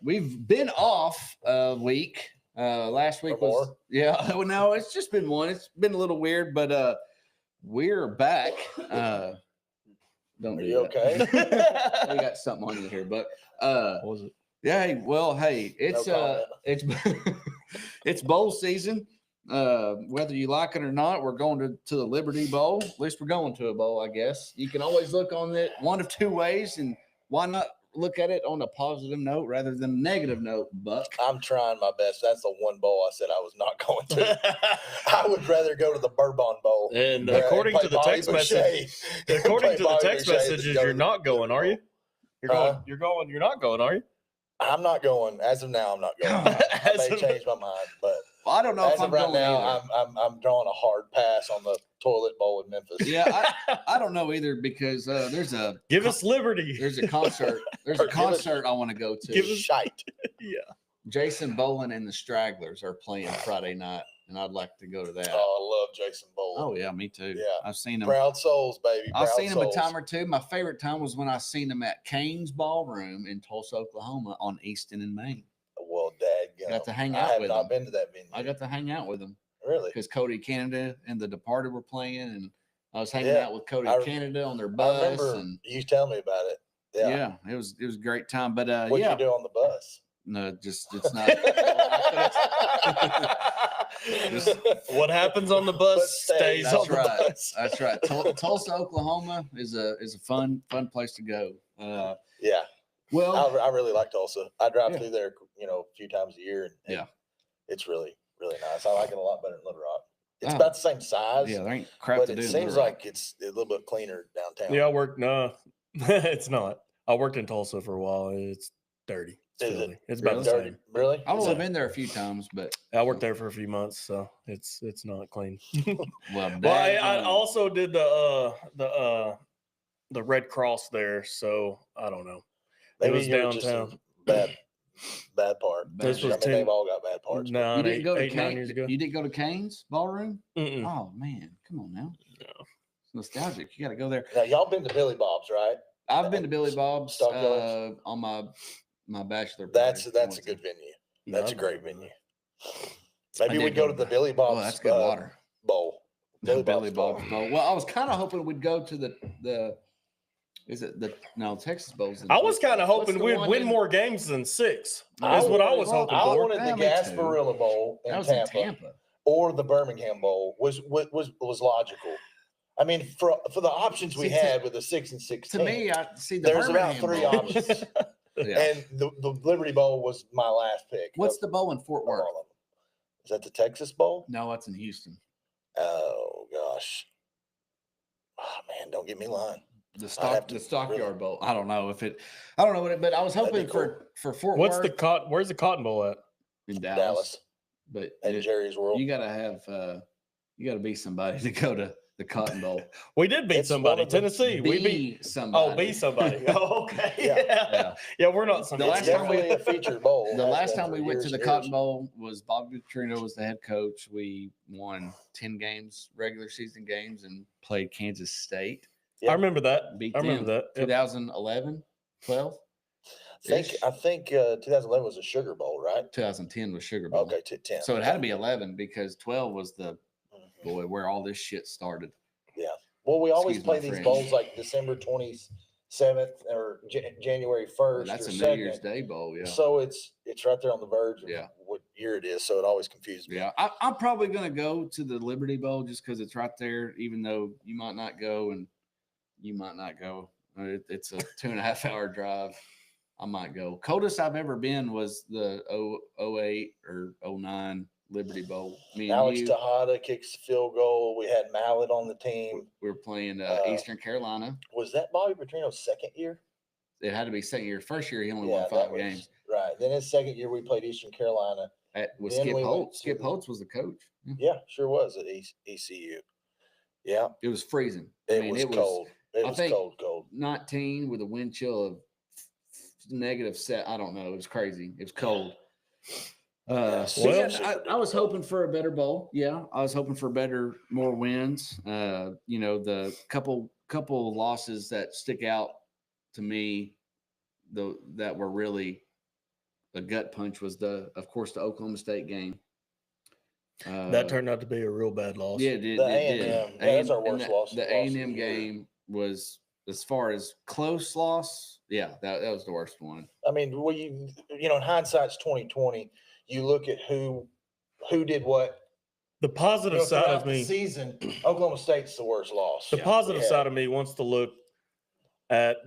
We've been off a week. Last week was well, no, it's just been one. It's been a little weird, but we're back. Don't Are do you that. okay? We got something on you here, but What was it? yeah, it's No it's it's bowl season. Whether you like it or not, we're going to the Liberty Bowl. At least we're going to a bowl, I guess. You can always look on it one of two ways, and why not look at it on a positive note rather than a negative note, Buck? I'm trying my best. That's the one bowl I said I was not going to. I would rather go to the Bourbon Bowl. And according to the text message, you're not going, are you? You're not going, are you? I'm not going. As of now, I'm not going. I may change my mind, but I don't know as if I'm of right going now, either. I'm drawing a hard pass on the toilet bowl in Memphis. Yeah, I don't know either because there's a us Liberty. There's a concert. There's a concert I want to go to. Give us shite. Yeah. Jason Boland and the Stragglers are playing Friday night, and I'd like to go to that. Oh, I love Jason Boland. Oh yeah, me too. Yeah, I've seen him. Proud souls, baby. I've seen him a time or two. My favorite time was when I seen him at Cain's Ballroom in Tulsa, Oklahoma, on Easton and Main. Well, dadgum. Got to hang out with him. I have not been to that venue. I got to hang out with him. Really? Because Cody Canada and The Departed were playing, and I was hanging out with Cody Canada on their bus. I remember you telling me about it. Yeah, it was a great time. But what'd you do on the bus? No, just it's not. What happens on the bus stays on the bus. That's right. Tulsa, Oklahoma is a fun place to go. Yeah. Well, I really like Tulsa. I drive through there, a few times a year, and yeah, it's really, really nice. I like it a lot better than Little Rock. It's about the same size. Yeah, there ain't crap but to do. It seems like it's a little bit cleaner downtown. Yeah, no, it's not. I worked in Tulsa for a while. It's dirty. It's about the same. Really? I've only been there a few times, but I worked there for a few months, so it's not clean. well, I also did the Red Cross there, so I don't know. Maybe it was downtown. Bad part. This was they've all got bad parts. No, you didn't go to 9 years ago. You didn't go to Cain's Ballroom? Mm-mm. Oh man, come on now. No. It's nostalgic. You got to go there. Now y'all been to Billy Bob's, right? I've been to Billy Bob's on my bachelor. That's a good venue. That's a great venue. Maybe we'd go to the Billy Bob's. Oh, that's good water bowl. Billy Bob's bowl. Well, I was kind of hoping we'd go to the. Is it Texas Bowl's? I was kind of hoping we'd win more games than 6. That's what I was hoping for. I wanted the Gasparilla Bowl in Tampa, or the Birmingham Bowl was logical. I mean, for the options we had with the 6 and 16. To me, I see there's about 3 options. Yeah. And the Liberty Bowl was my last pick. What's the bowl in Fort Worth? Is that the Texas Bowl? No, it's in Houston. Oh gosh. Oh man, don't get me lying. The Stockyard Bowl. I don't know but I was hoping for Fort Worth. Where's the Cotton Bowl at? In Dallas. But at Jerry's World. You gotta be somebody to go to the Cotton Bowl. We did beat somebody. Tennessee. We beat somebody. Oh, beat somebody. Oh, okay. Yeah. We're not somebody. It's definitely a featured bowl. The last time we went to the Cotton Bowl was Bobby Petrino was the head coach. We won 10 games, regular season games, and played Kansas State. Yeah. I remember that. I remember that. 2011, 12. I think 2011 was a Sugar Bowl, right? 2010 was Sugar Bowl. Okay, 10. So it had to be 11 because 12 was the where all this shit started. Yeah. Well, we always play these bowls like December 27th or January 1st. Well, that's or a 2nd. New Year's Day bowl, yeah. So it's right there on the verge of Yeah. what year it is. So it always confuses me. Yeah, I'm probably going to go to the Liberty Bowl just because it's right there, even though you might not go and you might not go. It's a 2.5 hour drive. I might go. Coldest I've ever been was the 08 or 09 Liberty Bowl. Alex Tejada kicks the field goal. We had Mallet on the team. We were playing Eastern Carolina. Was that Bobby Petrino's second year? It had to be second year. First year, he only won 5 games. Right. Then his second year, we played Eastern Carolina. With Skip Holtz. Skip Holtz was the coach. Yeah, sure was at ECU. Yeah. It was freezing. It was cold. It was cold. 19 with a wind chill of -7. I don't know. It was crazy. It was cold. I was hoping for a better bowl. Yeah, I was hoping for more wins. The couple losses that stick out to me, that were really a gut punch was of course, the Oklahoma State game. That turned out to be a real bad loss. Yeah, it did. The A&M. That's our worst loss. The A&M game was, as far as close loss, yeah, that was the worst one. I mean, in hindsight's 2020. You look at who did what. The positive side of me, the season, Oklahoma State's the worst loss. The positive side of me wants to look at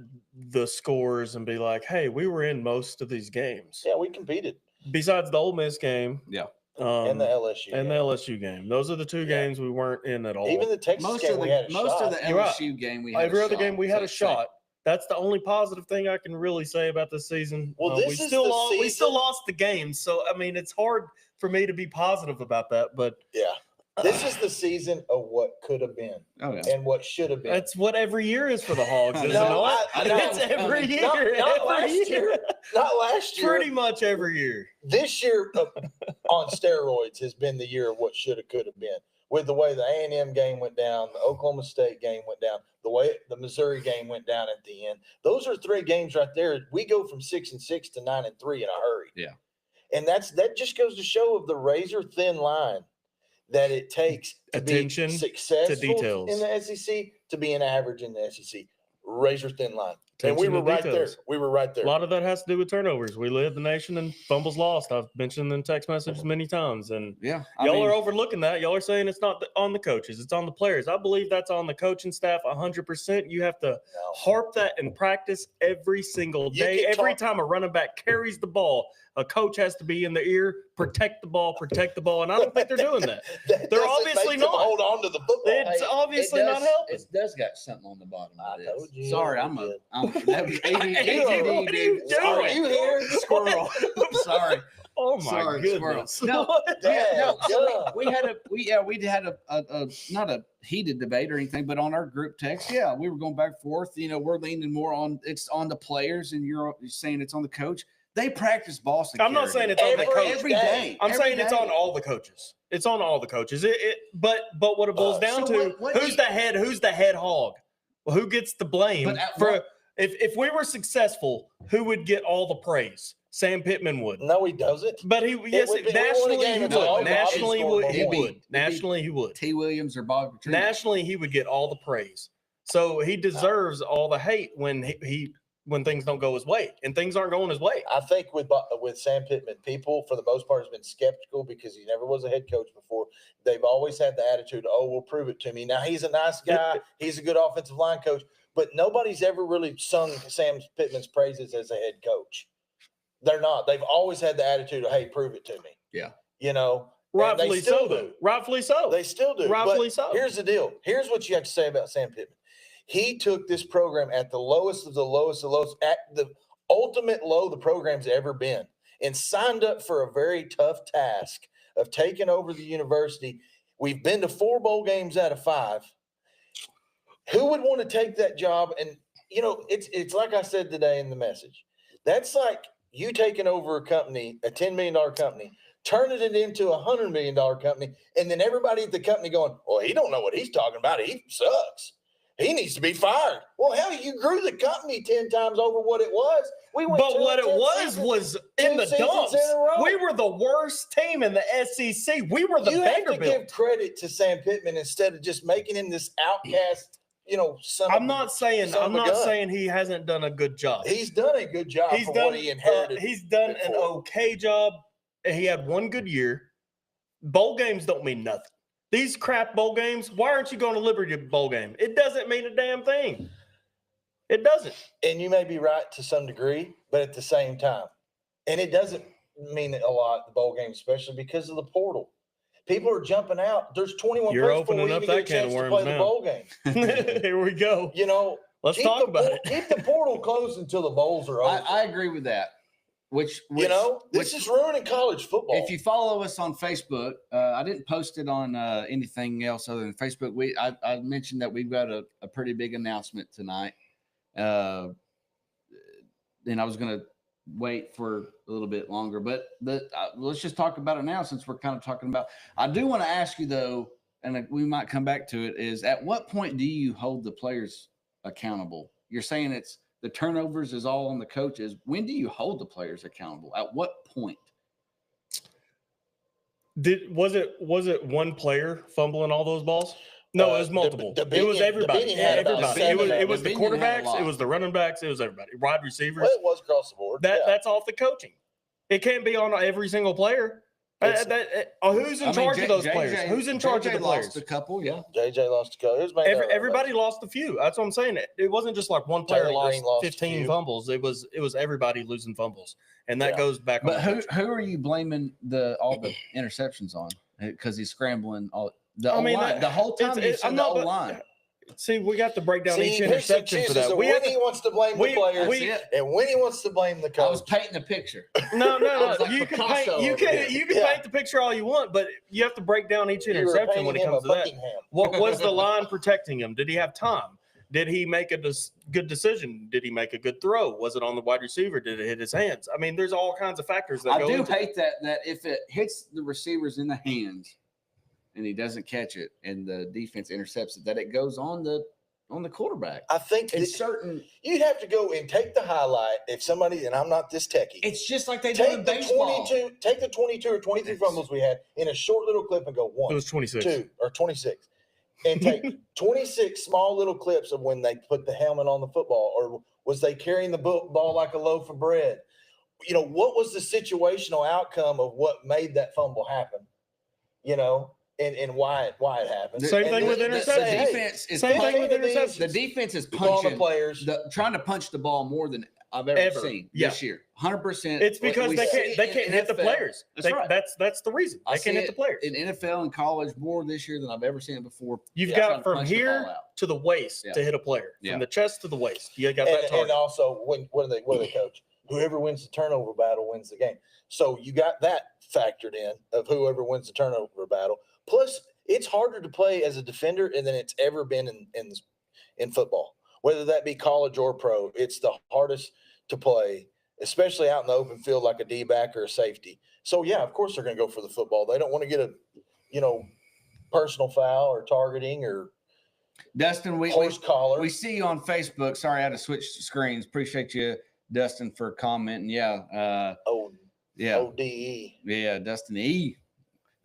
the scores and be like, hey, we were in most of these games. Yeah, we competed. Besides the Ole Miss game. Yeah. And the LSU game. Those are the two games we weren't in at all. Even the Texas game, we had a shot. Most of the LSU game, we had every other game we had a shot. That's the only positive thing I can really say about this season. Well, we still lost the game, so I mean, it's hard for me to be positive about that. But yeah, this is the season of what could have been and what should have been. That's what every year is for the Hogs, isn't it? It's every year. Not last year. Not last year. Pretty much every year. This year on steroids has been the year of what should have, could have been. With the way the A&M game went down, the Oklahoma State game went down, the way the Missouri game went down at the end. Those are 3 games right there. We go from 6-6 to 9-3 in a hurry. Yeah. And that just goes to show of the razor thin line that it takes to be successful in the SEC to be an average in the SEC. Razor thin line. And we were right there. We were right there. A lot of that has to do with turnovers. We lead the nation in fumbles lost. I've mentioned in text messages many times. And y'all are overlooking that. Y'all are saying it's not on the coaches. It's on the players. I believe that's on the coaching staff 100%. You have to harp that in practice every single day. Every time a running back carries the ball, a coach has to be in the ear, protect the ball. And I don't think they're doing that. They're obviously not. Hold on to the football. It's obviously not helping. It does got something on the bottom of this. Told you. Sorry, I'm that was ADD, dude. doing? Sorry. You hear Squirrel. I'm sorry. Oh my Sorry, goodness! Squirrel. No, we had a not a heated debate or anything, but on our group text, we were going back and forth. We're leaning more on it's on the players, and you're saying it's on the coach. They practice ball security. I'm not saying it's on the coach every day. I'm saying it's on all the coaches. It's on all the coaches. But what it boils down to, who's the head hog? Well, who gets the blame for if we were successful, who would get all the praise? Sam Pittman would. No, he doesn't. But nationally he would. T. Williams or Bob Petrino. Nationally, he would get all the praise. So he deserves all the hate when when things don't go his way, and things aren't going his way. I think with Sam Pittman, people for the most part has been skeptical because he never was a head coach before. They've always had the attitude, "Oh, prove it to me." Now he's a nice guy. He's a good offensive line coach, but nobody's ever really sung Sam Pittman's praises as a head coach. They're not. They've always had the attitude of, "Hey, prove it to me." Yeah. Rightfully so. Do. Rightfully so. They still do. Rightfully so. Here's the deal. Here's what you have to say about Sam Pittman. He took this program at the lowest of the lowest, at the ultimate low the program's ever been, and signed up for a very tough task of taking over the university. We've been to 4 bowl games out of 5. Who would want to take that job? And, it's like I said today in the message. That's like you taking over a company, a $10 million company, turning it into a $100 million company, and then everybody at the company going, well, he don't know what he's talking about. He sucks. He needs to be fired. Well, hell, you grew the company 10 times over what it was. But what it was in the dumps. We were the worst team in the SEC. We were the Vanderbilt. You have to give credit to Sam Pittman instead of just making him this outcast. I'm not saying he hasn't done a good job. He's done a good job what he inherited. He's done an okay job. He had one good year. Bowl games don't mean nothing. These crap bowl games, why aren't you going to Liberty Bowl game? It doesn't mean a damn thing. It doesn't. And you may be right to some degree, but at the same time, and it doesn't mean a lot, the bowl game, especially because of the portal. People are jumping out. There's 21 You're opening up that can of worms now. The bowl game. Here we go. Let's talk about it. Keep the portal closed until the bowls are over. I agree with that. Which this is ruining college football. If you follow us on Facebook, I didn't post it on anything else other than Facebook. I mentioned that we've got a pretty big announcement tonight. And I was going to wait for a little bit longer, but let's just talk about it now since we're kind of talking about. I do want to ask you though, and we might come back to it, is at what point do you hold the players accountable? You're saying it's the turnovers is all on the coaches. When do you hold the players accountable? At what point? Was it one player fumbling all those balls? No, it was multiple. It was everybody. Everybody. It was the quarterbacks. It was the running backs. It was everybody. Wide receivers. Well, it was across the board. That's off the coaching. It can't be on every single player. Who's in charge of those players? Who's in charge of the players? Lost a couple, yeah. JJ lost a couple. Everybody lost a few. That's what I'm saying. It wasn't just like one player lost 15 fumbles. It was everybody losing fumbles, and that goes back. But who are you blaming all the interceptions on? Because he's scrambling all the O-line. The whole time he's the O-line. See, we got to break down each interception for that. When he wants to blame the players, and when he wants to blame the coach. I was painting the picture. No. Like you can paint the picture all you want, but you have to break down each interception when it comes to that. What was the line protecting him? Did he have time? Did he make a good decision? Did he make a good throw? Was it on the wide receiver? Did it hit his hands? I mean, there's all kinds of factors that go into it. I do hate that if it hits the receivers in the hands and he doesn't catch it and the defense intercepts it, that it goes on the quarterback. I think it's certain. You'd have to go and take the highlight if somebody, and I'm not this techie. It's just like they do in baseball. Take the 22 or 23 fumbles we had in a short little clip and go 1. It was 26. 2 or 26. And take 26 small little clips of when they put the helmet on the football, or was they carrying the ball like a loaf of bread? You know, what was the situational outcome of what made that fumble happen? You know, and why it happened. Same thing with interception. The defense is punching the players, trying to punch the ball more than I've ever seen this year. 100%. It's because they can't hit the players. That's right. That's the reason. They can't hit the players. In NFL and college more this year than I've ever seen it before. You've got from here to the waist to hit a player. From the chest to the waist. You got that target. And also, what do they coach? Whoever wins the turnover battle wins the game. So you got that factored in of whoever wins the turnover battle. Plus, it's harder to play as a defender than it's ever been in football, whether that be college or pro. It's the hardest to play, especially out in the open field like a D-back or a safety. So, yeah, of course they're going to go for the football. They don't want to get a, personal foul or targeting or Dustin, collar. We see you on Facebook. Sorry, I had to switch screens. Appreciate you, Dustin, for commenting. Yeah. ODE. Yeah, Dustin E.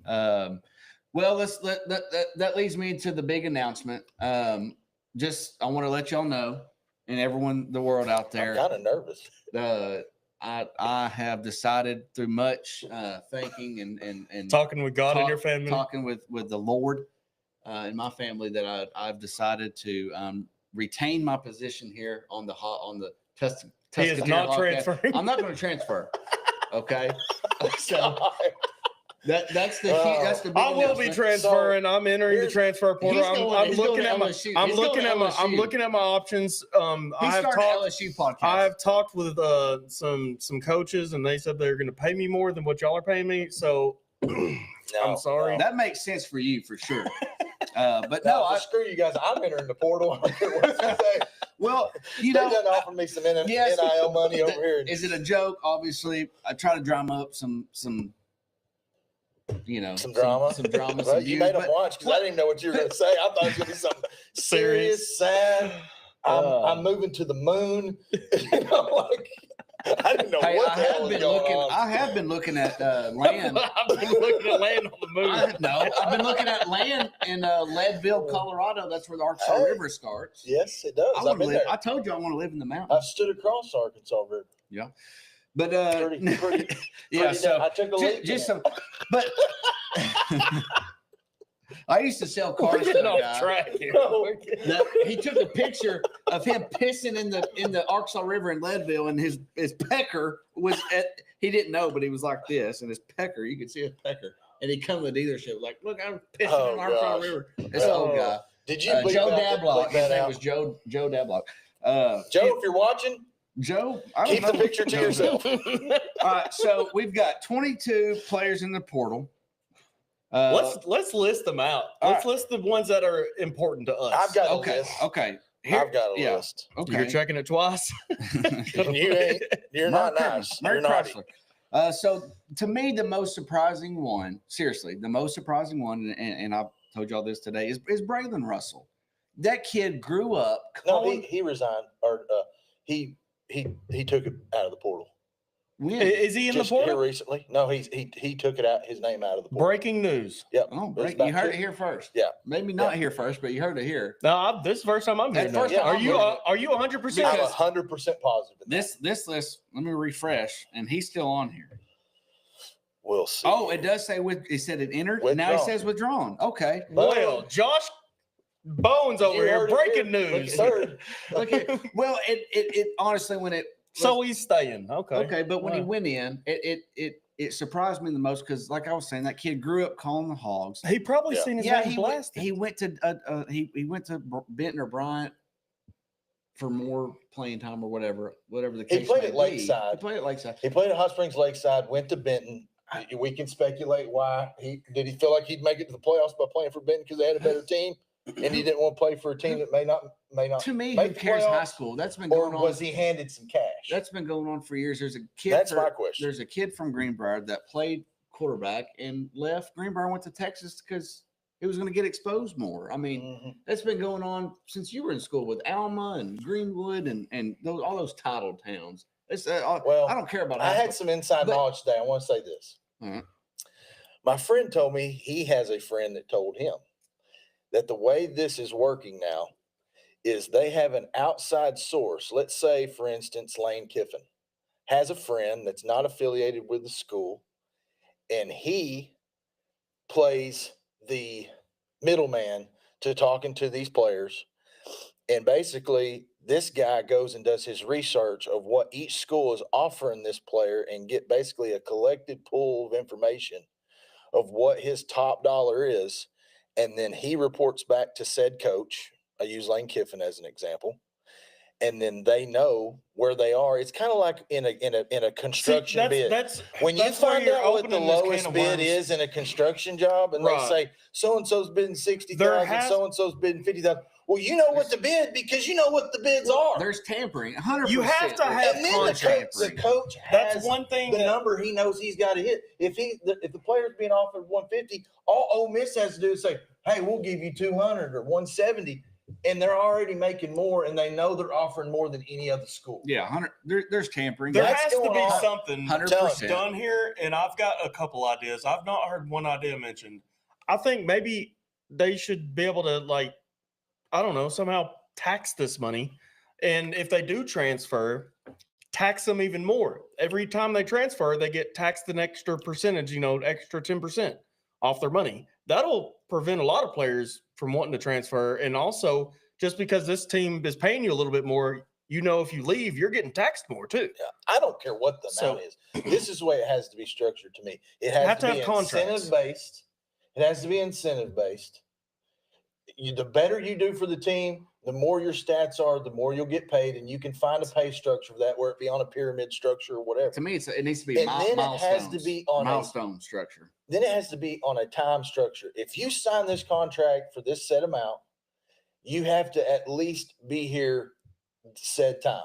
Well, that leads me to the big announcement. I want to let y'all know, and everyone, the world out there. I'm kind of nervous. I have decided through much thinking and talking with God and your family, talking with the Lord in my family, that I've decided to retain my position here on the Tuscaloosa. He is not transferring. I'm not going to transfer. Okay, so. That's the big I will be transferring. So, I'm entering the transfer portal. I'm looking at my options. I have talked with some coaches, and they said they're going to pay me more than what y'all are paying me. So I'm sorry. That makes sense for you for sure. But screw you guys. I'm entering the portal. Well, they done offer me some NIL money over here. Is it a joke? Obviously, I try to drum up some drama. Some drama. Well, you made them watch because I didn't know what you were going to say. I thought it was going to be something serious, sad. I'm moving to the moon. I didn't know what the hell was going on. I have been looking at land. I've been looking at land on the moon. I've been looking at land in Leadville, Colorado. That's where the Arkansas River starts. Yes, it does. I've been there. I told you I want to live in the mountains. I stood across the Arkansas River. Yeah. But pretty so I took a look. But I used to sell cars to a guy. He took a picture of him pissing in the Arkansas River in Leadville, and his pecker was he didn't know, but he was like this, and his pecker, you could see his pecker, and he come to the dealership like, look, I'm pissing in Arkansas River. This old guy. Did you Joe Dablock? His name was Joe Dablock. Joe, if you're watching. Joe, keep the picture to yourself. All right, so we've got 22 players in the portal. Let's list them out. Let's list the ones that are important to us. I've got a list. Okay. I've got a list. Okay. You're checking it twice. You're not nice. You're naughty. So to me, the most surprising one, and I've told y'all this today, is Braylon Russell. That kid grew up. No, he resigned, or he took it out of the portal. When? Is he in Just the portal? here recently? No, he took it out, his name out of the portal. Breaking news. Yep. Oh, It was break. You about heard two- it here first. Yeah. Maybe not here first, but you heard it here. No, this is the first time I'm That's hearing first that. time Are I'm you hearing it. are you 100%? I'm Because 100% positive. in that. This list, let me refresh, and he's still on here. We'll see. Oh, it does say it said it entered. Now Withdrawn. it says withdrawn. Okay. Well, Josh Bones You over here, heard it breaking here. Look, news. third. Look at well, it honestly when it So he's staying. Okay. okay, but when he Wow. went in, it surprised me the most because, like I was saying, that kid grew up calling the Hogs. He probably Yeah. seen his Yeah, name he blasted. went to he went to Benton or Bryant for more playing time or whatever the case. played may at be. Lakeside. He played at Lakeside. He played at Hot Springs Lakeside, went to Benton. We can speculate why. Did he feel like he'd make it to the playoffs by playing for Benton because they had a better team, and he didn't want to play for a team that may not. To me, who make the cares high playoffs? school? That's been Or going on. was he handed some cash? That's been going on for years. There's a kid. That's my question. There's a kid from Greenbrier that played quarterback and left Greenbrier, went to Texas because he was going to get exposed more. I mean, Mhm. that's been going on since you were in school with Alma and Greenwood and all those titled towns. It's Well, I don't care about. I high had school. some inside But- knowledge today. I want to say this. All right. My friend told me he has a friend that told him that the way this is working now is they have an outside source. Let's say, for instance, Lane Kiffin has a friend that's not affiliated with the school, and he plays the middleman to talking to these players. And basically, this guy goes and does his research of what each school is offering this player and get basically a collected pool of information of what his top dollar is. And then he reports back to said coach. I use Lane Kiffin as an example. And then they know where they are. It's kind of like in a construction bid. That's When you that's where find you're out what the opening this can lowest of bid worms. is in a construction job, and Right. they say so and so's bidding 60,000, There has- so and so's bidding 50,000. Well, you know what the bid because you know what the bids are. There's tampering. 100%. You have to have And then the coach That's has one thing. the that- number he knows he's got to hit. If the player's being offered 150, all Ole Miss has to do is say, "Hey, we'll give you 200 or 170," and they're already making more, and they know they're offering more than any other school. Yeah, 100. There's tampering. There That's has to going be on. something 100%. done here, and I've got a couple ideas. I've not heard one idea mentioned. I think maybe they should be able to, like, I don't know, somehow tax this money, and if they do transfer, tax them even more. Every time they transfer, they get taxed an extra percentage, extra 10% off their money. That'll prevent a lot of players from wanting to transfer, and also just because this team is paying you a little bit more, if you leave, you're getting taxed more too. Yeah, I don't care what the amount is. This is the way it has to be structured to me. It has Have to to be have contracts. incentive based. It has to be incentive based. The better you do for the team, the more your stats are, the more you'll get paid, and you can find a pay structure for that, where it be on a pyramid structure or whatever. To me, it needs to be And then it milestones. has to be on a milestone structure. Then it has to be on a time structure. If you sign this contract for this set amount, you have to at least be here said time.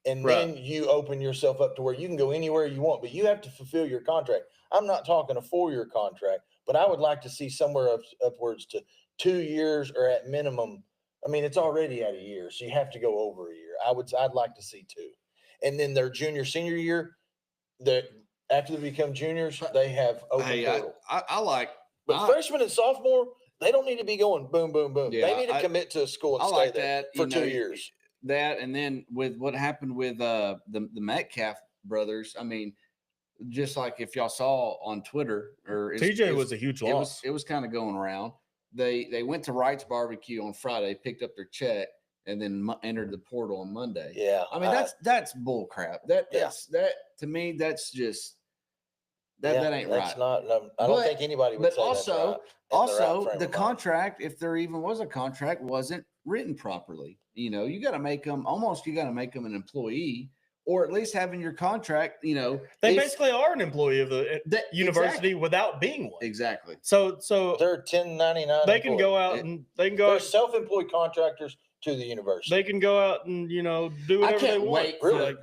And then you open yourself up to where you can go anywhere you want, but you have to fulfill your contract. I'm not talking a 4-year contract, but I would like to see somewhere upwards to 2 years, or at minimum. I mean, it's already at a year, so you have to go over a year. I'd like to see 2. And then their junior, senior year, after they become juniors, they have open portal. I like. But freshman and sophomore, they don't need to be going boom, boom, boom. Yeah, they need to commit to a school and I stay like there that for 2 years. That, and then with what happened with the Metcalf brothers, I mean, just like if y'all saw on Twitter, or TJ was a huge loss. It was kind of going around. They went to Wright's Barbecue on Friday, picked up their check, and then entered the portal on Monday. Yeah, I mean that's bull crap. That to me, that's just that ain't that's right. Not. I don't think anybody would But say that's right. also the contract, if there even was a contract, wasn't written properly. You got to make them an employee, or at least having your contract. They basically are an employee of the university without being one. Exactly. So they're 1099. they can go out and They're self-employed contractors to the university. They can go out and do whatever they want. Wait for like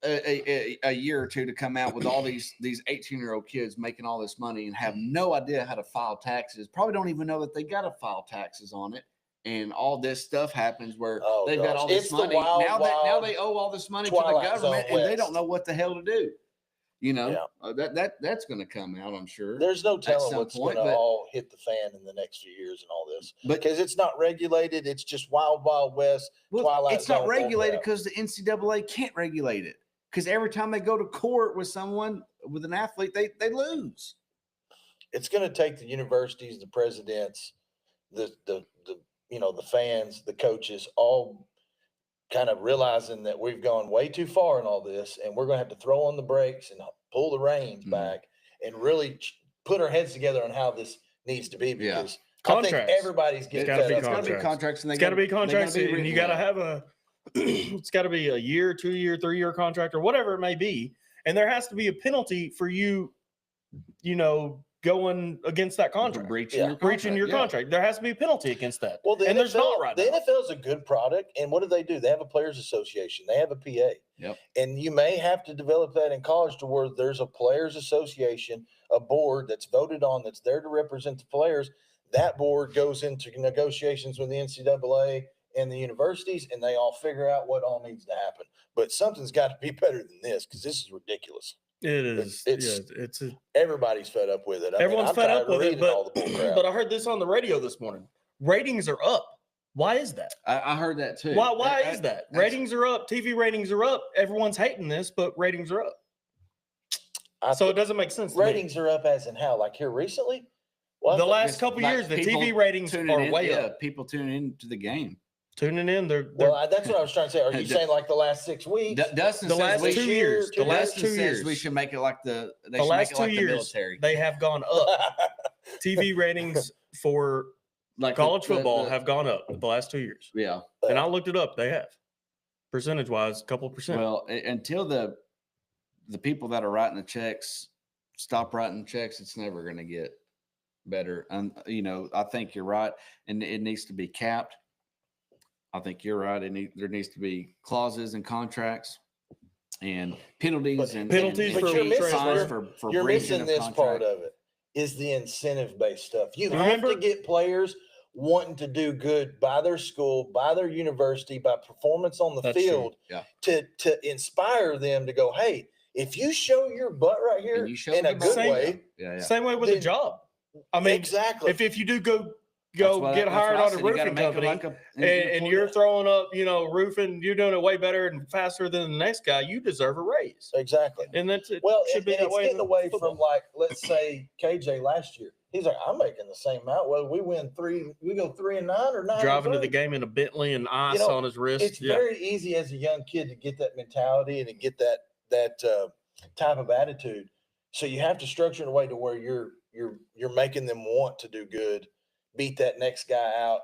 a year or two to come out with all these 18-year-old kids making all this money and have no idea how to file taxes. Probably don't even know that they got to file taxes on it. and all this stuff happens where Oh, they've got gosh. all this It's the money. wild, Now wild they owe all this money to the Twilight government, Zone and they West. don't know what the hell to do. You know, Yeah. that's going to come out, I'm sure. There's no telling some what's point, going to but- all hit the fan in the next few years and all this. But Because it's not regulated. It's just wild, wild west. well, Twilight it's not Zone regulated bullcrap. because the NCAA can't regulate it. Because every time they go to court with someone, with an athlete, they lose. It's going to take the universities, the presidents, the fans, the coaches, all kind of realizing that we've gone way too far in all this, and we're going to have to throw on the brakes and pull the reins Mhm. back and really put our heads together on how this needs to be, Yeah. because I think Contracts. everybody's getting gotta fed be up. It's got to be contracts. contracts, and they It's got to be they gotta contracts, be and written you got to well. have a. It's got to be a year, 2 year, 3 year contract, or whatever it may be, and there has to be a penalty for you, going against that For contract, breaching Yeah. your breaching your yeah. contract. There has to be a penalty against that. Well, and there's not right the now. NFL is a good product, and what do? They have a players association. They have a PA. Yep. And you may have to develop that in college to where there's a players association, a board that's voted on, that's there to represent the players. That board goes into negotiations with the NCAA and the universities, and they all figure out what all needs to happen. But something's got to be better than this, because this is ridiculous. It is. it's- Everybody's fed up with it. Everyone's I'm fed tired up of with it, reading all the bull crap. but I heard this on the radio this morning. Ratings are up. Why is that? I heard that too. Why I- is that? that's- Ratings are up. TV ratings are up. Everyone's hating this, but ratings are up. I So it think doesn't make sense. to me. ratings are up as in how? Like here recently? Well, I The think last Just couple like years, the people TV ratings tuning are in, way yeah, up. people tuning into the game. Tuning in, they're Well, that's what I was trying to say. Are you D- saying like the last 6 weeks? Dustin the says last we 2 should- years. The last Dustin 2 says years. we should make it like the The last 2 the years, military. they have gone up. TV ratings for Like college the- football the- have gone up the last 2 years, yeah. and I looked it up. They have, percentage wise, a couple percent. Well, until the people that are writing the checks stop writing checks, it's never going to get better. And I think you're right, and it needs to be capped. I think you're right. There needs to be clauses and contracts and penalties But- and Penalties and for fines transfer. for You're breaching missing of this part contract. of it, is the incentive based stuff. You have Remember- to get players wanting to do good by their school, by their university, by performance on the That's true. field, Yeah. to inspire them to go, hey, if you show your butt right here And you show in a them good Same- way, Yeah, yeah. Same way with a Then- job. I mean, exactly. if you do go That's what- get that's hired what I on a said. You gotta roofing make it company, like a- and you're throwing up, roofing, you're doing it way better and faster than the next guy, you deserve a raise. Exactly. And it Well, should be that it's way. getting in away football. from, like, let's say KJ last year. He's like, I'm making the same amount. Well, we go 3-9 or 9. driving to the game in a Bentley and ice know, on his wrist. It's very easy as a young kid to get that mentality and to get that type of attitude. So you have to structure in a way to where you're making them want to do good, beat that next guy out,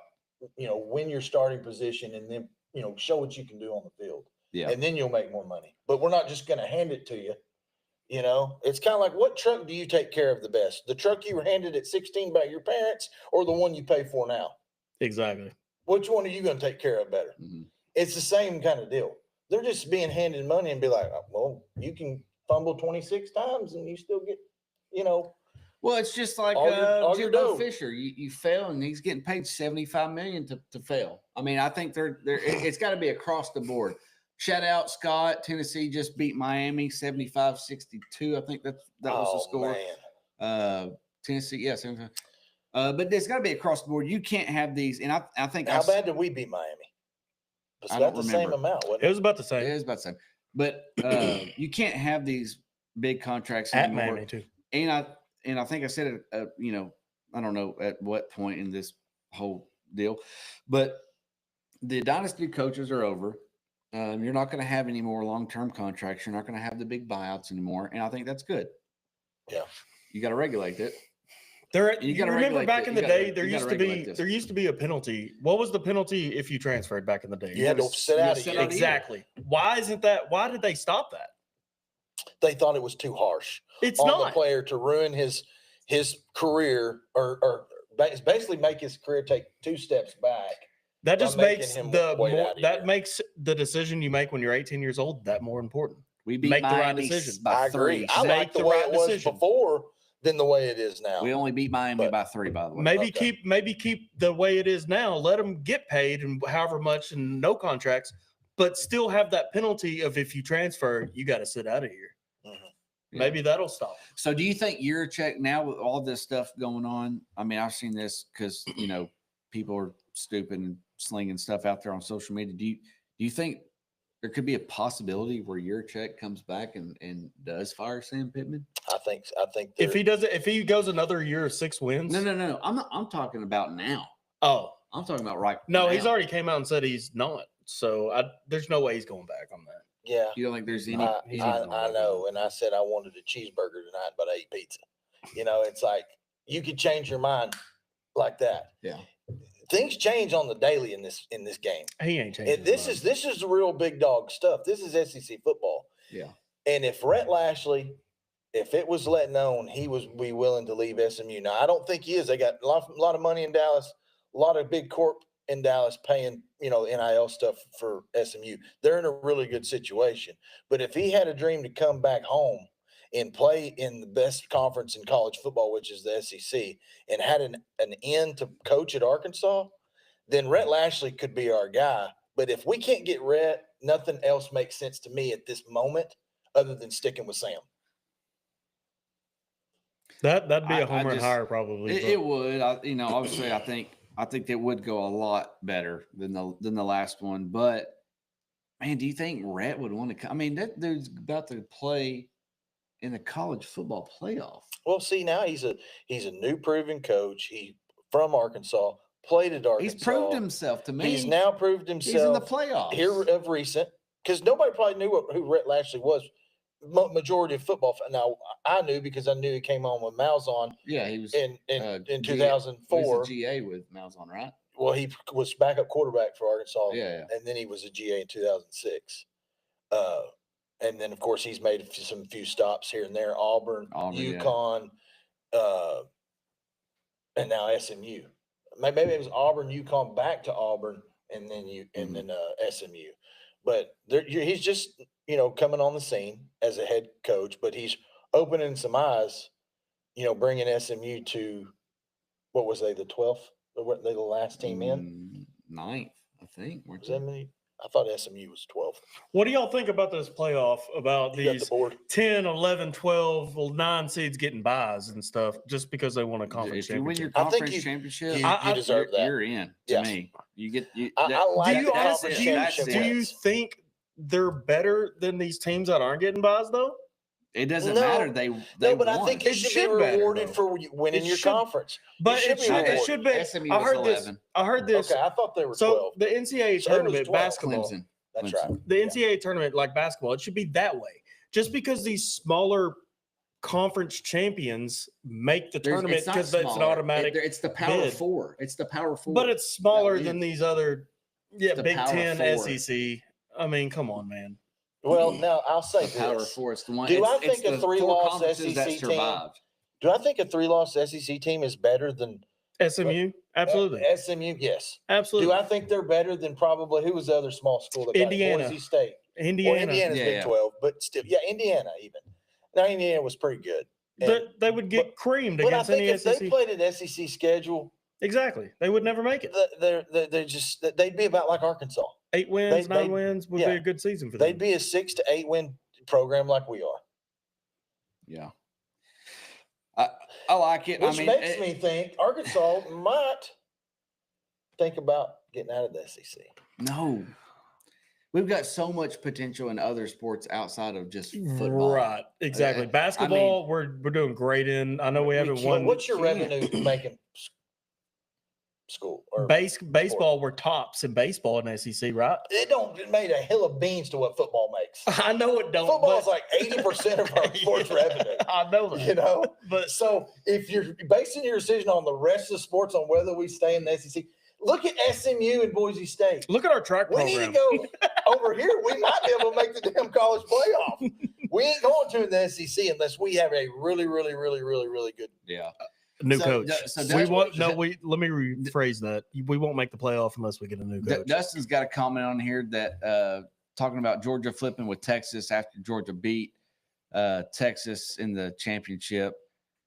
win your starting position, and then show what you can do on the field. Yeah. And then you'll make more money. But we're not just going to hand it to you. It's kind of like, what truck do you take care of the best? The truck you were handed at 16 by your parents, or the one you pay for now? Exactly. Which one are you going to take care of better? Mhm. It's the same kind of deal. They're just being handed money and be like, well, you can fumble 26 times and you still get, Well, it's just like all your Jimbo dough. Fisher. You fail, and he's getting paid $75 million to fail. I mean, I think it's got to be across the board. Shout out Scott. Tennessee just beat Miami 75-62. I think that was the score. Man. Tennessee, yeah, 75. But there's got to be across the board. You can't have these, and I think How bad did we beat Miami? It's I about don't the same remember. amount, wasn't It it? was about the it same. is about the same. But you can't have these big contracts At anymore. Miami, too. And I think I said it. I don't know at what point in this whole deal, but the dynasty coaches are over. You're not going to have any more long-term contracts. You're not going to have the big buyouts anymore, and I think that's good. Yeah. You got to regulate it. You gotta remember regulate back that. in You the gotta- day, there you gotta used to be regulate this. there used to be a penalty. What was the penalty if you transferred back in the day? You had to gotta sit out a sit year. out a year. Exactly. Why did they stop that? They thought it was too harsh It's on the not. player to ruin his career or basically make his career take 2 steps back. That just making makes him the wait more out a that year. makes the decision you make when you're 18 years old that more important. We beat Make the right Miami decision. by I agree. 3. I Make like the the way right it was decision. before than the way it is now. We only beat Miami by 3, by the way. Maybe keep the way it is now. Let them get paid and however much and no contracts, but still have that penalty of if you transfer, you got to sit out of here. Yeah. Maybe that'll stop. So do you think Yurachek, now with all this stuff going on? I mean, I've seen this because, people are stupid and slinging stuff out there on social media. Do you think there could be a possibility where Yurachek comes back and does fire Sam Pittman? I think If he does it, if he goes another year of 6 wins. No. I'm talking about now. Oh, I'm talking about right no, now. he's already came out and said he's not. So there's no way he's going back on that. Yeah. You don't think there's any? I know. And I said I wanted a cheeseburger tonight, but I ate pizza. It's like you could change your mind like that. Yeah. Things change on the daily in this game. He ain't changing. This is the real big dog stuff. This is SEC football. Yeah. And if Rhett Lashley, if it was let known he was be willing to leave SMU, now I don't think he is. They got a lot of money in Dallas, a lot of big corp in Dallas paying NIL stuff for SMU. They're in a really good situation. But if he had a dream to come back home and play in the best conference in college football, which is the SEC, and had an end to coach at Arkansas, then Rhett Lashley could be our guy. But if we can't get Rhett, nothing else makes sense to me at this moment other than sticking with Sam. That'd be a home run hire probably. It would. Obviously, I think that would go a lot better than the last one. But man, do you think Rhett would want to come? I mean, that dude's about to play in the college football playoff. Well, see, now he's a new proven coach. He from Arkansas, played at Arkansas. He's proved himself to me. He's now proved himself. He's in the playoffs here of recent, because nobody probably knew who Rhett Lashley was. Majority of football. Now I knew because I knew he came on with Malzahn. Yeah, he was in 2004. He was a GA with Malzahn, right? Well, he was backup quarterback for Arkansas. Yeah. And then he was a GA in 2006. And then of course he's made a few stops here and there: Auburn, UConn, and now SMU. Maybe it was Auburn, UConn, back to Auburn, and then SMU. But he's just coming on the scene as a head coach, but he's opening some eyes, bringing SMU to, what was they, the 12th? Were they the last team in? 9th, I think. I thought SMU was 12th. What do y'all think about this playoff, about these 10, 11, 12, 9 seeds getting buys and stuff just because they won a conference championship? If you win your conference championship, you deserve that. You're in, to me. You get do you think they're better than these teams that aren't getting buys though? It doesn't matter. They but won. I think you should be rewarded for winning your conference. But it should be. SMU I heard was 11. I heard this. Okay, I thought they were 12. So the NCAA tournament basketball. Clemson. That's right. The NCAA tournament, like basketball, it should be that way. Just because these smaller conference champions make the tournament because it's an automatic. It's the Power bid. 4. It's the Power 4. But it's smaller than these other, Big Power 10, 4. SEC. I mean, come on, man. Well, now I'll say this. Power 4. It's the one. Do I think a 3-loss SEC SEC team? Do I think a 3-loss SEC team is better than SMU? Absolutely. SMU, yes. Absolutely. Do I think they're better than probably who was the other small school that Indiana. got Boise State? Indiana. Well, Indiana's Big 12, but still, Indiana even. Now Indiana was pretty good. They would get creamed but against I think any if SEC. they played an SEC schedule, exactly, they would never make it. They'd be about like Arkansas. 8 wins, 9 wins would be a good season for them. They'd be a 6 to 8 win program like we are. Yeah. I like it. Which makes me think Arkansas might think about getting out of the SEC. No. We've got so much potential in other sports outside of just football. Right. Exactly. Basketball, we're doing great in. I know we haven't won. What's your revenue making school? Or baseball, we're tops in baseball in SEC, right? It made a hill of beans to what football makes. I know it don't. Football is like 80% of our sports revenue. I know that. But so if you're basing your decision on the rest of the sports on whether we stay in the SEC, look at SMU and Boise State. Look at our track program. We need to go over here. We might be able to make the damn college playoff. We ain't going to in the SEC unless we have a really, really, really, really, really good new coach. Let me rephrase rephrase that. We won't make the playoff unless we get a new coach. Dustin's got a comment on here that talking about Georgia flipping with Texas after Georgia beat Texas in the championship.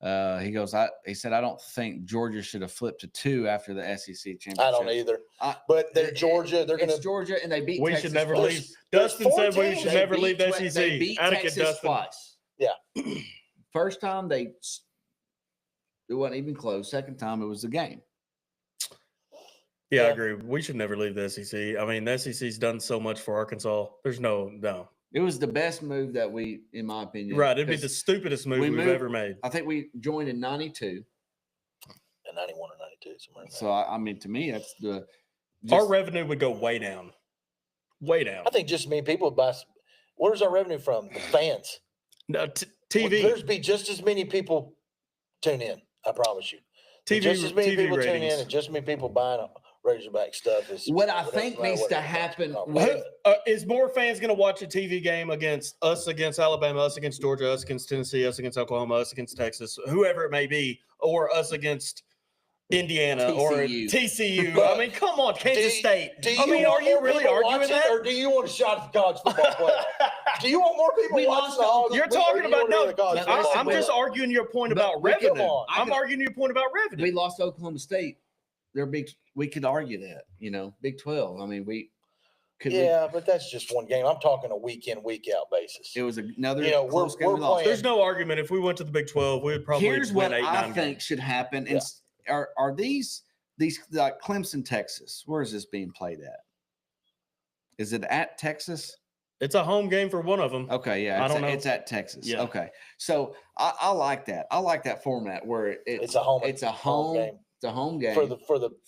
He said, I don't think Georgia should have flipped to 2 after the SEC championship. I don't either. But they're Georgia. They're going to Georgia, and they beat. We Texas should never twice. leave. Dustin said we should never They leave the beat They SEC. beat Attica Texas Dustin. twice. Yeah. First time it wasn't even close. Second time it was the game. Yeah, I agree. We should never leave the SEC. I mean, the SEC's done so much for Arkansas. There's no. It was the best move that in my opinion. Right. It'd be the stupidest move we've ever made. I think we joined in 92. 91 or 92, somewhere. So I mean, to me, that's our revenue would go way down. Way down. I think just me people buy. Where's our revenue from? The fans. No, TV. There's be just as many people tune in. I promise you. TV. Just as many TV people ratings. tune in, and just as many people buying Razorback stuff. What I think needs to happen. Is more fans going to watch a TV game against Alabama, us against Georgia, us against Tennessee, us against Oklahoma, us against Texas, whoever it may be, or us against Indiana TCU. or TCU? But I mean, come on, Kansas State. I mean, are you really arguing that? Or do you want a shot at the college football playoff? Do you want more people watching the Hogs? You're talking about I'm Well, just arguing your point about but revenue. come on. I'm arguing your point about revenue. We lost Oklahoma State. They're big. We could argue that, Big 12. I mean, but that's just one game. I'm talking a week in, week out basis. It was another. we're playing. There's no argument. If we went to the Big 12, we would probably Here's win what 8, 9 I games. think should happen. Yeah. Are these like Clemson, Texas? Where is this being played at? Is it at Texas? It's a home game for one of them. Okay, yeah, I don't know. It's at Texas. Yeah. Okay, so I like that. I like that format where It's a home. It's a home game It's a home game for the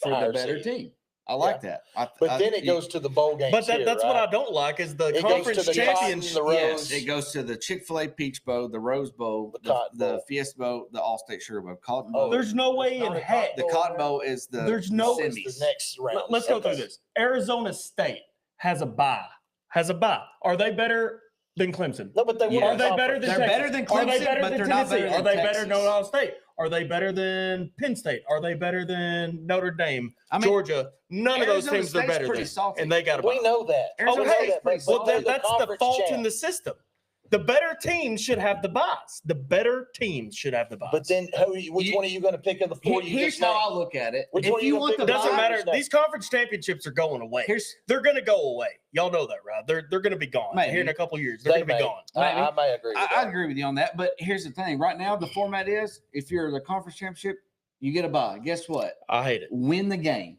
the better seed. team. I like that. But then it goes to the bowl games. But that's what right? I don't like is the It goes conference to the champions. Cotton, the Yes, Rose. it goes to the Chick-fil-A Peach Bowl, the Rose Bowl, The Cotton the Bowl. Fiesta Bowl, the All-State Sugar Bowl, Cotton Oh, Bowl. There's no way It's in not a heck. The Cotton Bowl is the There's no- the It's semis. the next round. Let's go through Okay. this. Arizona State has a bye. Are they better than Clemson? No, but they Yeah. Are they better than They're Texas? better than Are they Clemson, better but than they're not Tennessee? better Are than they better than Texas. Ohio State? Are they better than Penn State? Are they better than Notre Dame? I mean, Georgia? None of those Arizona teams are State's better pretty than. salty. And they got a We bye. know that. Arizona We know State's that, pretty but solid. they're That's the conference fault in champ. the system. The better teams should have the buys. The better teams should have the buys. But then, which one are you going to pick of the four? Here's how I look at it. Which If one you you want gonna the pick? doesn't bye- matter. These conference championships are going away. Here's They're going to go away. Y'all know that, right? They're going to be gone Maybe. here in a couple of years. They're going to be gone. I may agree. With I that. agree with you on that. But here's the thing. Right now, the format is if you're the conference championship, you get a bye. Guess what? I hate it. Win the game.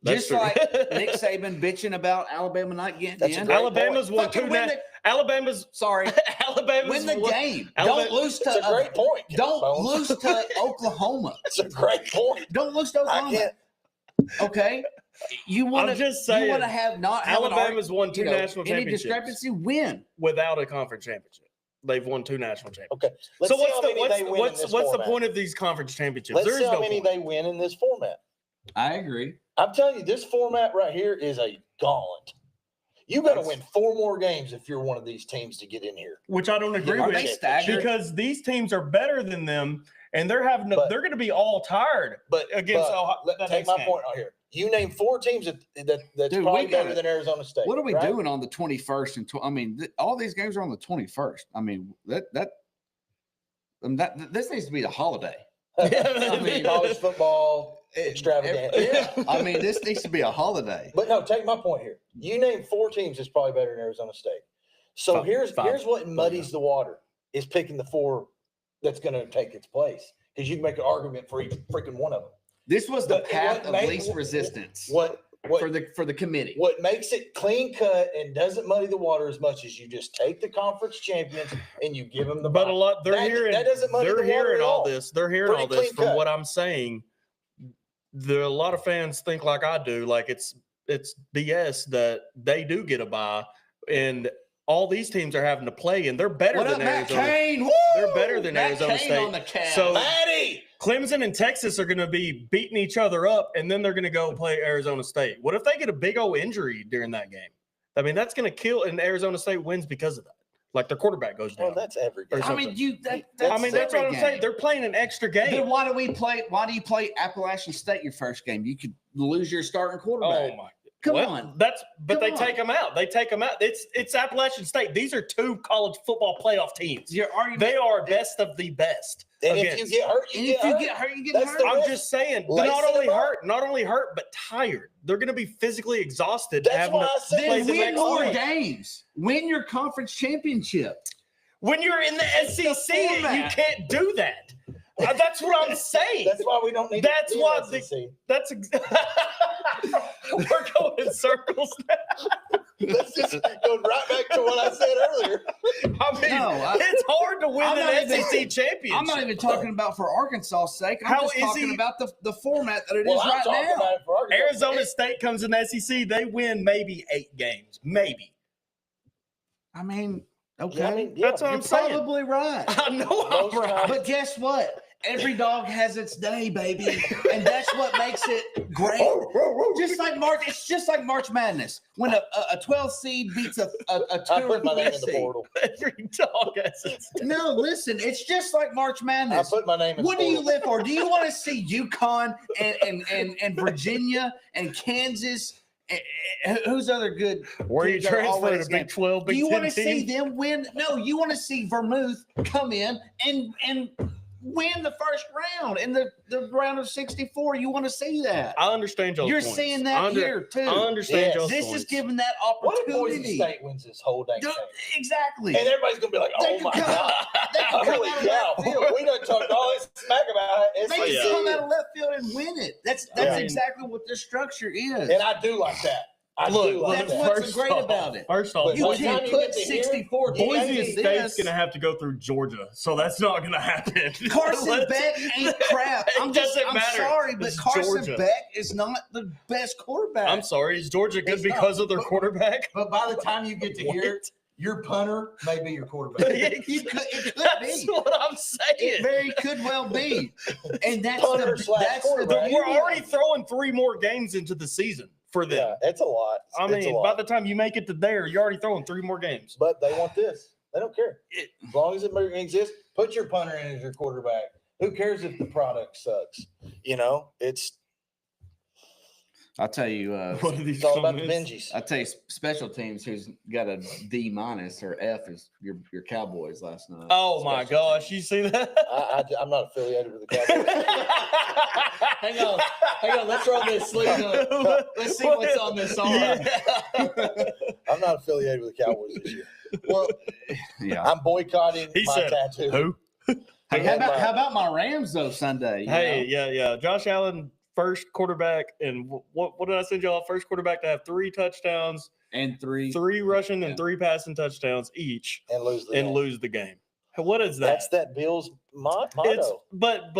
That's Just true. like Nick Saban bitching about Alabama not getting That's a in. great Alabama's won Fucking two. win the- Alabama's Sorry, Alabama's win the won- game. Alabama- Don't lose to. It's a great point. Don't Bones. lose to Oklahoma. It's a great point. Don't lose to I Oklahoma. can't. Okay, you want I'm to. just You saying. want to have not have an Alabama's won two you know, national any championships discrepancy. Win. without a conference championship. They've won two national championships. Okay. Let's So see how many they win in what's this the format. point of these conference championships? Let's There see is how no many point. they win in this format. I agree. I'm telling you, this format right here is a gauntlet. You got to win 4 more games if you're one of these teams to get in here. Which I don't agree Are with. they staggered? Because these teams are better than them, and they're But- going to be all tired But against Ohio. that take next my game. point right here. You name 4 teams that's Dude, probably we better gotta- than Arizona State. What are we right? doing on the 21st and I mean, all these games are on the 21st. I mean, that this needs to be the holiday. I mean, college football extravaganza. Yeah, I mean, this needs to be a holiday. But no, take my point here. You name 4 teams that's probably better than Arizona State. So Five. here's what muddies the water is picking the 4 that's going to take its place because you can make an argument for each freaking one of them. This was the But path what of made- least resistance What for the committee. what makes it clean cut and doesn't muddy the water as much as you just take the conference champions and you give them the But bye. a lot they're That- hearing that doesn't muddy they're the water hearing at all all. this. They're hearing Pretty all this clean from cut. what I'm saying. A lot of fans think like I do, like it's BS that they do get a bye, and all these teams are having to play, and they're better What up, than Matt Arizona. Kane? Woo! They're better than Matt Arizona Kane State. on the Cavs. So- Maddie! Clemson and Texas are going to be beating each other up, and then they're going to go play Arizona State. What if they get a big old injury during that game? I mean, that's going to kill, and Arizona State wins because of that. Like their quarterback goes down. Well, that's every Or game. I mean, That's what I'm every saying. game. They're playing an extra Then game. why do you play Appalachian State your first game? You could lose your starting quarterback. Oh my! Come Well, on. But they Come take them out. They take them out. It's Appalachian State. These are 2 college football playoff teams. Your argument. They are best of the best. And if you get hurt, And you if you get hurt, you get That's hurt. the I'm risk. just saying, they're Lacing not only hurt, but tired. They're going to be physically exhausted. That's having why to I said play Then the win next more week. games. Win your conference championship. When you're in the SEC, you format. can't do that. That's what I'm saying. That's why we don't need. That's to be why in the SEC. That's we're going in circles now. Let's just go right back to what I said earlier. I mean, No, it's hard to win I'm not an even- SEC championship. I'm not even talking about for Arkansas' sake. I'm How just is talking he- about the format that it is Well, I'm right talking now. about it for Arkansas. Arizona State comes in the SEC, they win maybe 8 games. Maybe. I mean, okay. Yeah, I mean, yeah, That's what You're I'm saying. probably right. I know Most I'm right. times- But guess what? Every dog has its day, baby. And that's what makes it great. Just like March, it's just like March Madness. When a 12 seed beats a I 2 or put my 3 name in the seed. portal. Every dog has its day. No, listen, it's just like March I Madness. put my name in What the do you portal. live for? Do you want to see UConn and Virginia and Kansas? Who's other good? Where are you teams that are transferring always to Big game? 12, Do Big you 10 want to see team? them win? No, you want to see Vermouth come in and win the first round in the round of 64. You want to see that. I understand y'all's You're points. seeing I that under- here too. I understand Yes. y'all's This points. is giving that What if Boise opportunity. State wins this whole dang thing? Exactly. And everybody's gonna be like, They "Oh could my come- god, they could come holy out of cow! left field. We done talked all this smack about it." They SEC. can come out of left field and win it. That's Yeah. exactly what this structure is. And I do like that. I Look, do like that's that. what's first great off- about it. First off, But You by the time can't you put get to here, 64 you Boise games in State's this. going to have to go through Georgia, so that's not going to happen. Carson Let's- Beck ain't crap. It I'm doesn't matter. sorry, but It's Carson Georgia. Beck is not the best quarterback. I'm sorry. Is Georgia good It's not. because of their quarterback? But by the time you get to here, What? your punter may be your quarterback. it could That's be. what I'm saying. It very could well be. And that's Punter the slash that's the quarterback. But we're beauty of already it. throwing 3 more games into the season for them. Yeah, it's a lot. I It's a mean, lot. by the time you make it to there, you're already throwing 3 more games. But they want this. They don't care. As long as it exists, put your punter in as your quarterback. Who cares if the product sucks? You know, it's I'll tell you, What are these it's all about the comments? Benjis. I'll tell you, special teams who's got a D- or F is your Cowboys last night. Oh my Special gosh, teams. you see that? I'm not affiliated with the Cowboys. Hang on, let's roll this sleeve up. Let's see what's on this arm. Yeah. I'm not affiliated with the Cowboys this year. Well, yeah. I'm boycotting He my said, tattoo. Who? Hey, how about my Rams though Sunday? you Hey, know? yeah. Josh Allen, first quarterback, and what did I send y'all? First quarterback to have 3 touchdowns, And 3. 3 rushing and Yeah. 3 passing touchdowns each, And lose the and game. lose the game. What is that? That's that Bills motto. It's but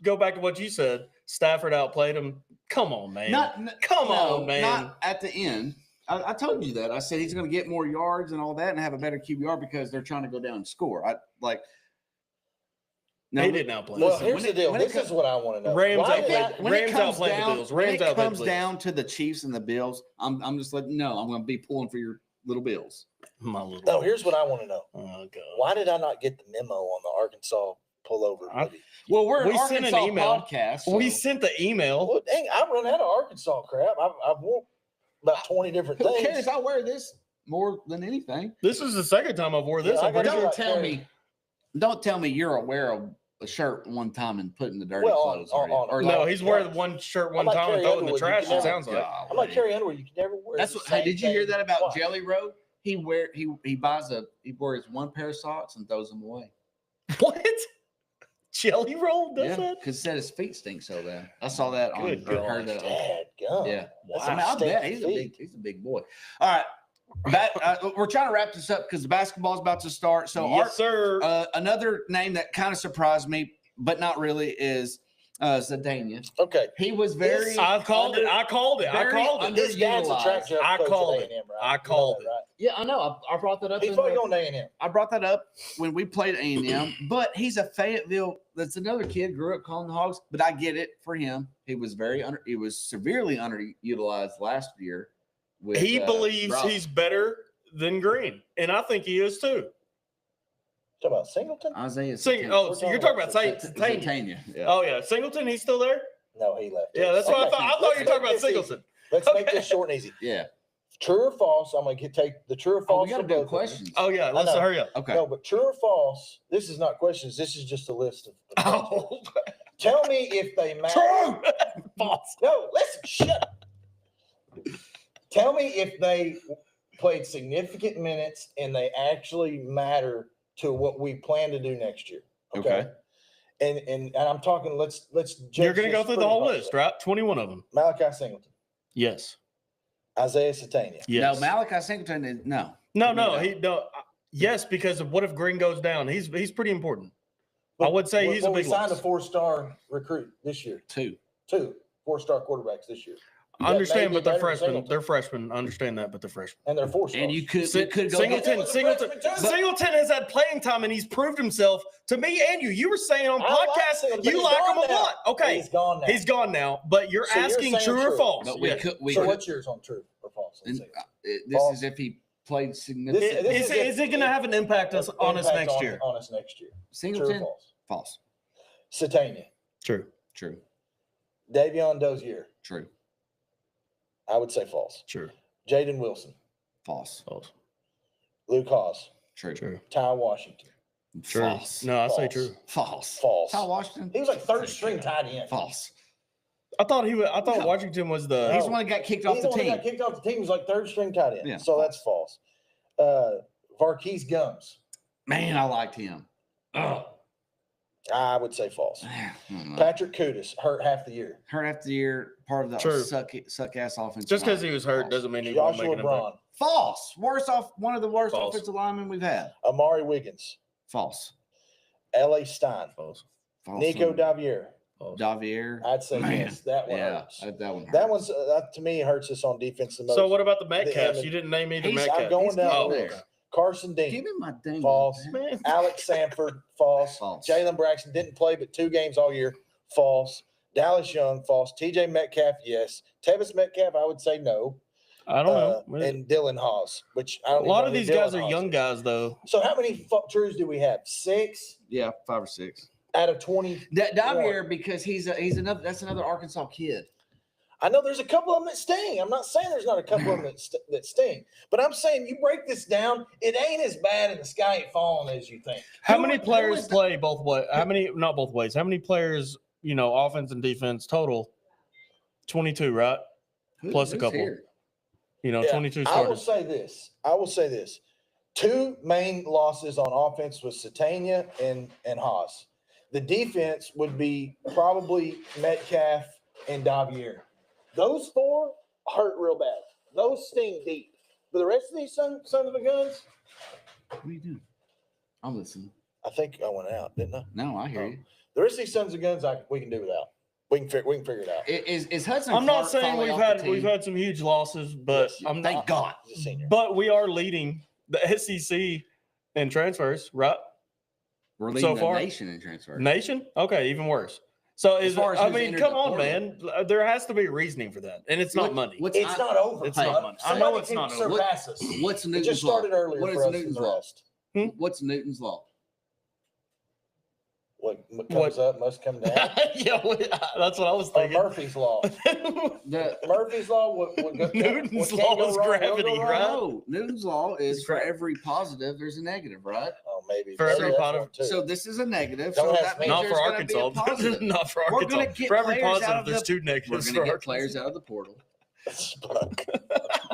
go back to what you said. Stafford outplayed him. Come on, man. Come on, man. Not at the end. I told you that. I said he's going to get more yards and all that, and have a better QBR because they're trying to go down and score. They didn't outplay. Well, Listen, here's when the it- deal. when it This comes- is what I want to know. Rams Why outplayed did I- the- when it Rams comes outplayed the down, Bills. when Rams it outplayed comes the down to the Chiefs and the Bills, I'm just like, no, I'm going to be pulling for your little Bills. My little. No, here's what I want to know. Oh god. Why did I not get the memo on the Arkansas pullover? I- hoodie? Well, we're an We sent an Arkansas email. podcast. We so- sent the email. Well, dang, I run out of Arkansas crap. I've worn about 20 different Who things. cares? I wear this more than anything. This is the second time I've wore this. Yeah, I I'm pretty got sure. you. Don't tell me you're aware of a shirt one time and putting the dirty Well, clothes. are you? Or No, like- he's wearing one shirt one like time and Carrie throw it in the Underwood, you trash. can It never- sounds like. I'm like Carrie Underwood. You can never wear. That's the what. Hey, same did you hear thing that about twice. Jelly Roll? He wears one pair of socks and throws them away. What? Jelly roll does Yeah, that? because said his feet stink so bad. I saw that on. Good Or heard gosh, that. on- Dadgum. Yeah, That's I mean, some I bet stinky he's a big boy. All right, we're trying to wrap this up because the basketball's about to start. So Yes, sir. another name that kind of surprised me, but not really, is Zadania. Okay. He was very. I called it. I called it. I very called it. under- This guy's a track Underutilized. I coach called at it. A&M, right? I You know called that, it. Right? Yeah, I know. I brought that up. He's in probably the- going to A&M. I brought that up when we played A&M, but he's a Fayetteville. That's another kid grew up calling the Hogs, but I get it for him. He was he was severely underutilized last year. With, He believes Rob. he's better than Green, and I think he is too. Talk about Singleton? Isaiah. Sing, Satania. oh, so you're talking about Saint. Satania. Yeah. Oh yeah, Singleton. He's still there. No, he left. Yeah, that's what I thought. I thought you were talking about Let's make this Singleton. Let's make this short and easy. Yeah. True or false? I'm going to take the true or false. We got to for do both of you. questions. Oh yeah, let's know. hurry up. Okay. No, but true or false? This is not questions. This is just a list of. Oh, Tell me if they matter. true. False. No, listen. Shut up. Tell me if they played significant minutes and they actually matter to what we plan to do next year. Okay. And I'm talking. Let's. You're going to go this through the pretty whole hard. list, right? 21 of them. Malachi Singleton, Yes. Isaiah Satania. Yes. No, Malachi Singleton is no. No, Yeah. he no. Yes, because of what if Green goes down? He's pretty important. I would say he's a we big signed loss. a 4-star recruit this year. 2. 2 4-star quarterbacks this year. I understand, may but be they're better than freshmen. Singleton. They're freshmen. I understand that, but they're freshmen. And they're 4-stars. And you could go Singleton But- Singleton has had playing time and he's proved himself to me and you. You were saying on I like podcast Singleton, but you he's like gone him a now. lot. Okay, He's gone now. he's gone now, but you're So you're asking saying true or true. false. But we Yeah. could. We So could. what's yours on true or false? Let's see. This False. is if he played significant. This Is it going to have an impact on us Impact next year? On us next year. True or Singleton. false? False. Satania. True. True. Davion Dozier. True. I would say false. True. Jaden Wilson. False. False. Luke Haas. True. True. Ty Washington. True. False. No, I say False. true. False. False. Ty Washington. He was like third string tight end. False. I thought No. Washington was the. He's the one that got kicked off He's the one that team. got kicked off the team. He was like third string tight end. Yeah, So false. that's false. Varkey's Gums. Man, I liked him. Oh. I would say false. I don't know. Patrick Kudus hurt half the year. Hurt after the year, part of the True. suck ass offense. Just because he was hurt doesn't mean he won't make Joshua an impact. Braun. False. One of the worst False. offensive linemen we've had. Amari Wiggins. False. L.A. Stein. False. False. Nico Davier. False. Davier. I'd say Man. yes. That one Yeah, hurts. that one. That hurt. one's to me hurts us on defense the most. So what about the Metcalfs? Emmett- You didn't name either He's- Metcalf. I'm going He's down getting the there. list. Carson Dean. Give him my dang. False. Man. Alex Sanford. False. False. Jalen Braxton didn't play but 2 games all year. False. Dallas Young. False. TJ Metcalf. Yes. Tevis Metcalf. I would say no. I don't know. And Dylan Haas, which I A don't even lot know of who these Dylan guys are Haas young is. guys, though. So how many trues do we have? 6 Yeah, 5 or 6. out of 20. Davier, because he's another. That's another Arkansas kid. I know there's a couple of them that sting. I'm not saying there's not a couple of them that sting, but I'm saying you break this down, it ain't as bad and the sky ain't falling as you think. How Who- many who players is the- play both ways? How many? Not both ways. How many players? Offense and defense total. 22, right? Plus a Who's couple. here? Yeah, 22 I will starters. say this. 2 main losses on offense was Satania and Haas. The defense would be probably Metcalf and Davier. Those 4 hurt real bad. Those sting deep. But the rest of these sons of the guns, What are you doing? I'm listening. I think I went out, didn't I? No, I hear Oh. you. The rest of these sons of guns, we can do without. We can figure it out. Is Hudson? I'm not Clark saying falling we've off the had team? some huge losses, but Yes, I'm Thank not. God. He's a senior. But we are leading the SEC in transfers, right? We're so leading the far- nation in transfer. Nation? Okay, even worse. So As far as I who's mean, entered come the on, portal. man. There has to be reasoning for that, and it's not money. What's It's not over. It's bud. not money. I know Somebody it's can not over. surpass us. What's It Newton's just law? started earlier What for is us Newton's than the law? rest. What's Newton's law? What comes up must come down. Yeah, that's what I was Or thinking. Murphy's law. The Murphy's law. What go, Newton's what can't law go is wrong, will go gravity, wrong. right? no, Newton's law is It's for right. every positive, there's a negative, right? Oh, maybe For maybe every that's pot of- one, too. So this is a negative. Don't So ask that me. means Not there's for gonna be a Arkansas. positive. Not for We're Arkansas. gonna get For every players out positive, of there's the- 2 We're negatives. gonna for get Arkansas. players out of the portal. Spook.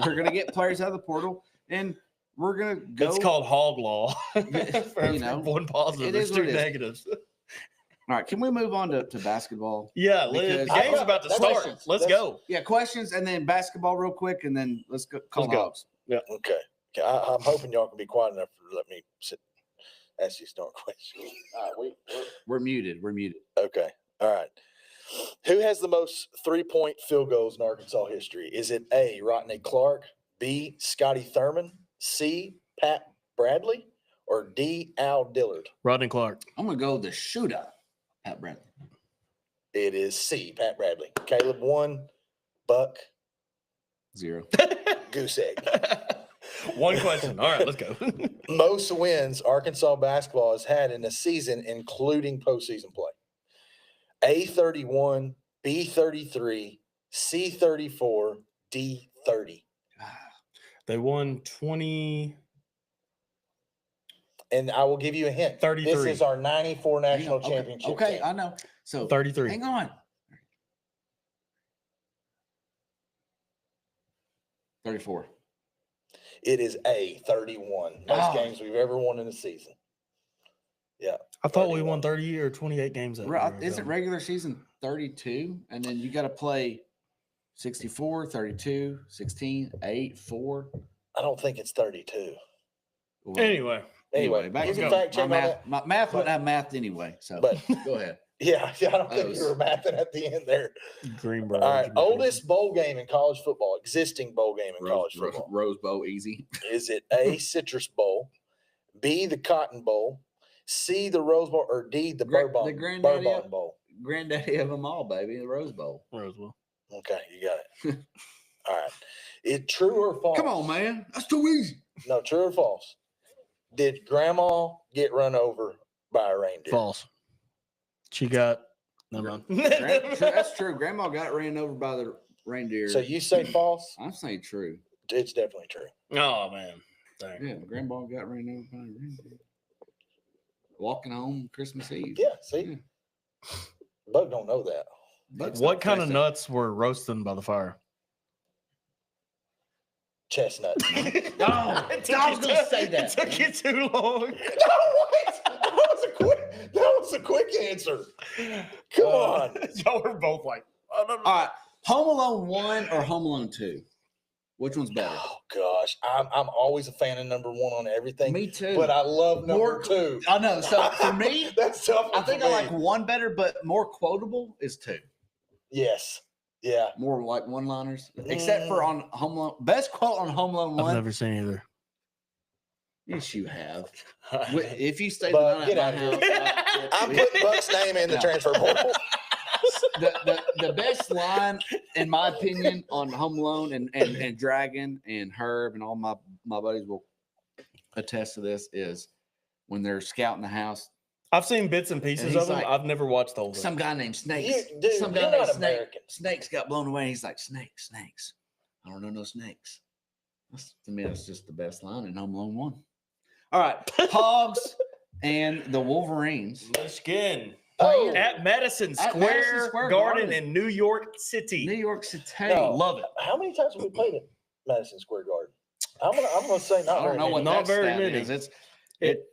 We're gonna get players out of the portal, and we're gonna go. It's called hog law. For every know, one positive, it there's is what 2 it is. negatives. All right, can we move on to basketball? Yeah, Because- the game's about to That's start. questions. Let's That's- go. Yeah, questions and then basketball real quick, and then let's go. Call Let's go. Hogs. Okay. I'm hoping y'all can be quiet enough to let me ask you start questions. All right, We're muted. We're muted. okay. All right. Who has the most 3-point field goals in Arkansas history? Is it A, Rodney Clark, B, Scotty Thurman, C, Pat Bradley, or D, Al Dillard? Rodney Clark. I'm gonna go with the shooter, Pat Bradley. It is C, Pat Bradley. Caleb 1, Buck, 0. goose egg. One question. All right, let's go. Most wins Arkansas basketball has had in a season, including postseason play. A 31, B 33, C 34, D30. They won 20. And I will give you a hint. 33. This is our 94 national Okay, championship. Okay, team. I know. So 33. hang on. 34. It is a 31. Most games we've ever won in a season. Yeah. I thought we 31. won 30 or 28 games that year. Isn't regular season 32? And then you got to play 64, 32, 16, 8, 4. I don't think it's 32. Well, Anyway, back you to can go. fact check on that. My math wouldn't have math anyway. So But go ahead. yeah, I don't think Those. you were mathing at the end there. Greenbrier. All right. Oldest bowl game in college football, existing bowl game in college football. Rose Bowl, easy. Is it A, Citrus Bowl, B, the Cotton Bowl, C, the Rose Bowl, or D, the Bourbon, granddaddy Bourbon Bowl? Granddaddy of them all, baby, the Rose Bowl. Rosewell. Okay, you got it. All right. Is true or false? Come on, man. That's too easy. No, true or false? Did Grandma get run over by a reindeer? False. She got. Never mind. That's true. Grandma got ran over by the reindeer. So you say false? I'm saying true. It's definitely true. Oh, man. Dang. Yeah, Grandma got ran over by a reindeer. Walking home Christmas Eve. Yeah, see? Bug don't know that. Buck's What not kind of dressed nuts were roasting by the fire? Chestnut. Oh, I was gonna say that. It took you too long. That was a quick answer. Come on. Y'all were both like, I don't know. All right. Home Alone 1 or Home Alone 2? Which one's better? Oh gosh, I'm always a fan of number 1 on everything. Me too. But I love number More- 2. I know. So for me, That's tough. I for think me. I like 1 better, but more quotable is 2. Yes. Yeah. More like one-liners, except for on Home Alone. Best quote on Home Alone I've 1. never seen either. Yes, you have. If you stay Bud, the get night out at of my house, I'm putting Buck's name in the No. transfer portal. the best line, in my opinion, on Home Alone and Dragon and Herb and all my buddies will attest to this is when they're scouting the house. I've seen bits and pieces he's of them. like, I've never watched the whole thing. Some guy named Snakes. You- dude, some guy you're named not Snake. American. Snakes got blown away. He's like, snakes. I don't know no snakes. To me, that's just the best line in Home Alone 1. All right. Hogs and the Wolverines. Michigan. Oh, At Madison At Square, Madison Square Garden Garden. in New York City. New York City. No. Love it. how many times have we played at Madison Square Garden? I'm gonna say not I don't very know many. what Not that very stat many. is.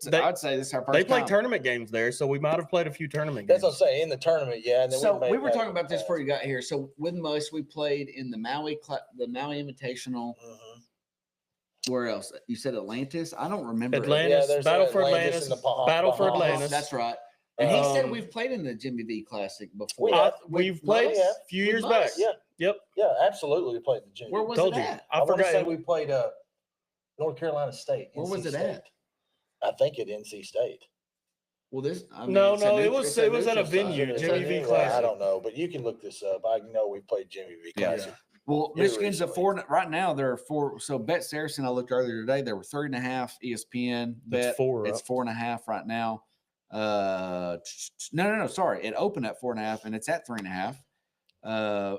They- I'd say this is our first They play time. tournament games there, so we might have played a few tournament That's games. what I'm saying. In the tournament, yeah. And then So may we have were had talking it about this in before you got here. So with most, we played in the Maui Invitational. the past. Mhm. Where else? You said Atlantis. I don't remember. it. Atlantis, there's Battle the for Atlantis Atlantis, and the Bahamas. Battle for Bahamas. Atlantis. That's right. And he said Um, we've played in the Jimmy V Classic before. We have. We've With played Muss. yeah. a few With years Muss. back. Yeah. Yep. Yeah, absolutely. We played the junior. Where was Told it you. at? I wanna forgot. say we played North Carolina State. Where NC was it State. at? I think at NC State. Well, this. I mean, No, it's a no, it neutral- was- it's it was at a neutral site. venue, It's Jimmy a- V I Classic. don't know, but you can look this up. I know we played Jimmy V Yeah. Classic. Well, Here Michigan's a recently. 4 right now. There are 4. So Bet Saracen, I looked earlier today. There were 3.5. ESPN bet. It's 4 It's up. 4.5 right now. No. Sorry, it opened at 4.5 and it's at 3.5.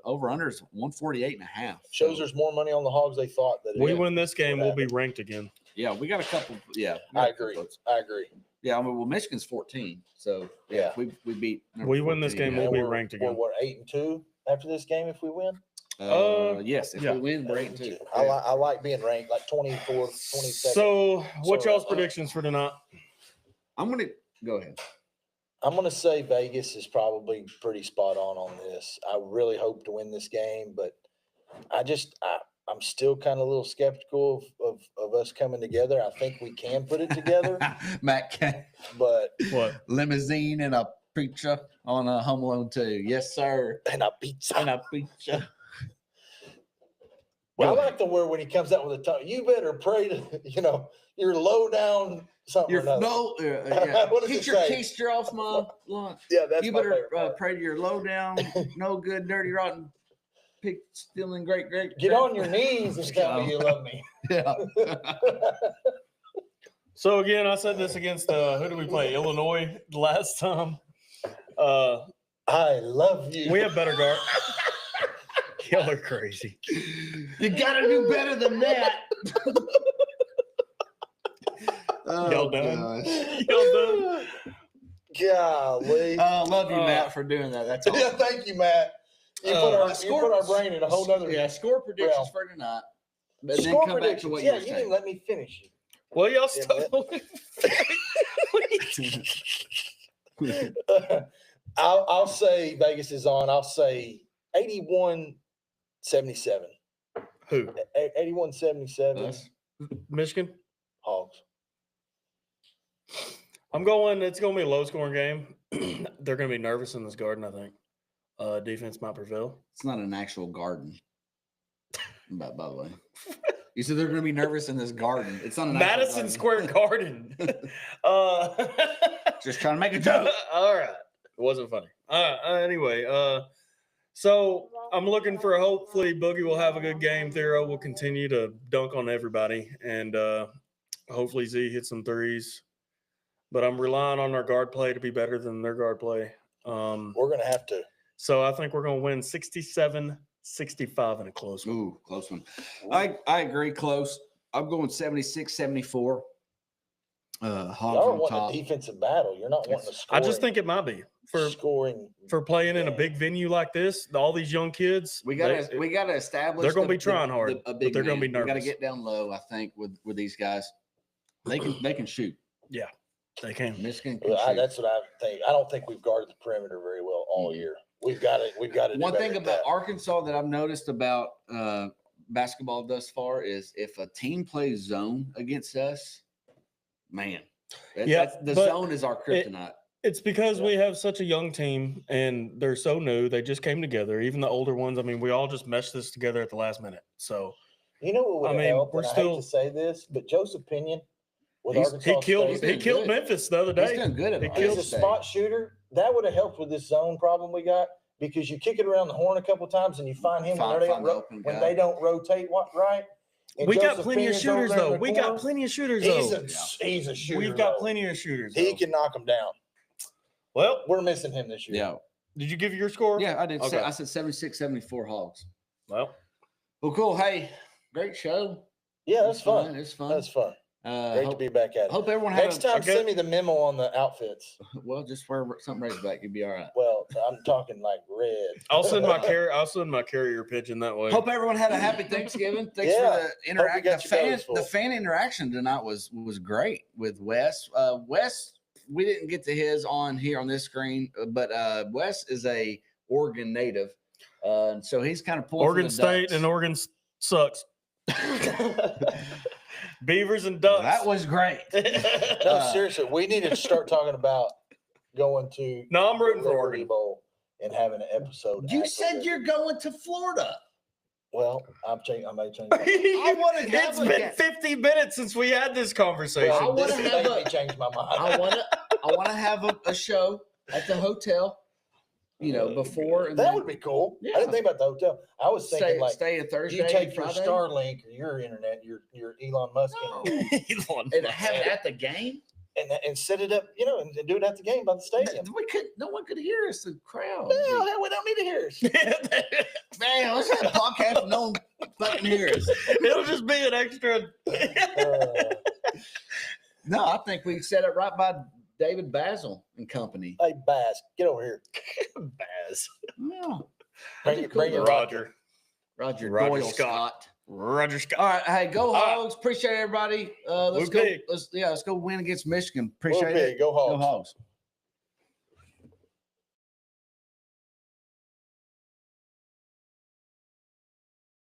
Over under is 148.5. Shows there's more money on the Hogs they thought that. We it win this game, we'll be happened. ranked again. Yeah, we got a couple. Yeah, we got I a couple agree. votes. I agree. Yeah, I mean, well, Michigan's 14. So Yeah. we beat. number We win this 14. game, Yeah. we'll be we're, ranked We're again. what 8-2 after this game if we win. Yes, if yeah. we win, we're 8-2. I like being ranked like 24th, 22nd. So, what's So, y'all's predictions for tonight? I'm gonna go ahead. I'm going to say Vegas is probably pretty spot on this. I really hope to win this game, but I'm still kind of a little skeptical of us coming together. I think we can put it together, Matt K. but What? Limousine and a preacher on a Home Alone 2. Yes, sir. and a pizza. And a preacher. I Go ahead. like the word when he comes out with a tongue. You better pray to, you're low down something. Your or another. no, What does keep it your say? keister off my lawn. Yeah, that's You my better favorite part. pray to your low down, no good, dirty, rotten, pig stealing, great. Get on your knees and tell me you love me. Yeah. So, again, I said this against, who did we play? Illinois the last time. I love you. We have better guard. Y'all are crazy. You got to do better than that. Y'all done? gosh. Y'all done? Golly. Love you, Matt, for doing that. That's awesome. Yeah, thank you, Matt. You put our brain in a whole nother. Score predictions realm. for tonight. But Score then come back to predictions. what Yeah, you were you saying. didn't let me finish. Well, y'all Yeah, I'll say Vegas is on. I'll say 81-77. Who? 81-77. Us? Michigan? Hogs. I'm going. It's going to be a low scoring game. They're going to be nervous in this garden, I think. Defense might prevail. It's not an actual garden. By the way, you said they're going to be nervous in this garden. It's not an actual Madison garden. Square Garden. Just trying to make a joke. All right. It wasn't funny. Anyway, so I'm looking for hopefully Boogie will have a good game. Thero will continue to dunk on everybody. And hopefully Z hits some threes. But I'm relying on our guard play to be better than their guard play. We're going to have to. So I think we're going to win 67-65 in a close one. Ooh, close one. I agree, close. I'm going 76-74. Hogs Y'all are on wanting top. a defensive battle. You're not wanting to score. I just think it might be for playing in a big venue like this. All these young kids, We got to establish. They're gonna be trying hard, a but big they're gonna man. be We got to nervous. get down low. I think with these guys, they can shoot. Yeah, they can. Michigan can Well, shoot. that's what I think. I don't think we've guarded the perimeter very well all year. We've got it. We've got to. One thing about Arkansas that I've noticed about basketball thus far is if a team plays zone against us, man, the zone is our kryptonite. It's because we have such a young team and they're so new. They just came together. Even the older ones. I mean, we all just meshed this together at the last minute. So you know what would help? we're I still hate to say this, but Joseph Pinion with he Arkansas killed State, Memphis the other day. He's doing good at He he's Arkansas a State. spot shooter. That would have helped with this zone problem we got because you kick it around the horn a couple times and you find him Find the open when guy. they don't rotate right. And We got Joseph plenty of Pinion's over shooters there in though. the We got corner. plenty of shooters He's though. a shooter. We've got though. plenty of shooters. He though. can knock them down. Well, We're missing him this year. Yeah, did you give your score? yeah, I did. Okay. I said 76-74 Hogs. Well, Cool. Hey, great show. Yeah, that's fun. It's fun. That's fun. Great to Hope, be back at it. hope everyone had Next time, send me the memo on the outfits. Well, just wear something Razorback. You'll be all right. Well, I'm talking like red. I'll send my carrier pigeon that way. Hope everyone had a happy Thanksgiving. Thanks Yeah. for the interaction. got your bellies full. The fan interaction tonight was great with Wes. Wes, we didn't get to his on here on this screen, but Wes is a Oregon native, and so he's kind of pulling for Oregon the State Ducks. and Oregon sucks. Beavers and Ducks. That was great. No, seriously, we need to start talking about going to No, I'm rooting the for Liberty Oregon. Bowl and having an episode. You at the said Liberty you're going to Florida. Well, I may change. My mind. I wanna have It's a been ga- 50 minutes since we had this conversation. I wanna This have made a- me change my mind. I want to have a show at the hotel. You know, before and That then would be cool. Yeah. I didn't think about the hotel. I was thinking stay a Thursday. you take your Friday. Starlink or your internet, your Elon Musk internet, Elon and Musk. have it at the game. and set it up, and do it at the game by the stadium. No one could hear us. The crowd. No, hell, we don't need to hear us. Man, let's have a podcast. No one fucking hear us. It'll just be an extra. No, I think we set it right by David Basil and company. Hey, Bass, get over here. Baz. No. Bring it, bring it, Roger. Roger Roger Doyle Scott. Roger Scott. All right, hey, go All right. Hogs! Appreciate everybody. Let's Go go. Pig. Let's go win against Michigan. Go Appreciate Pig, it. go Hogs. Go Hogs!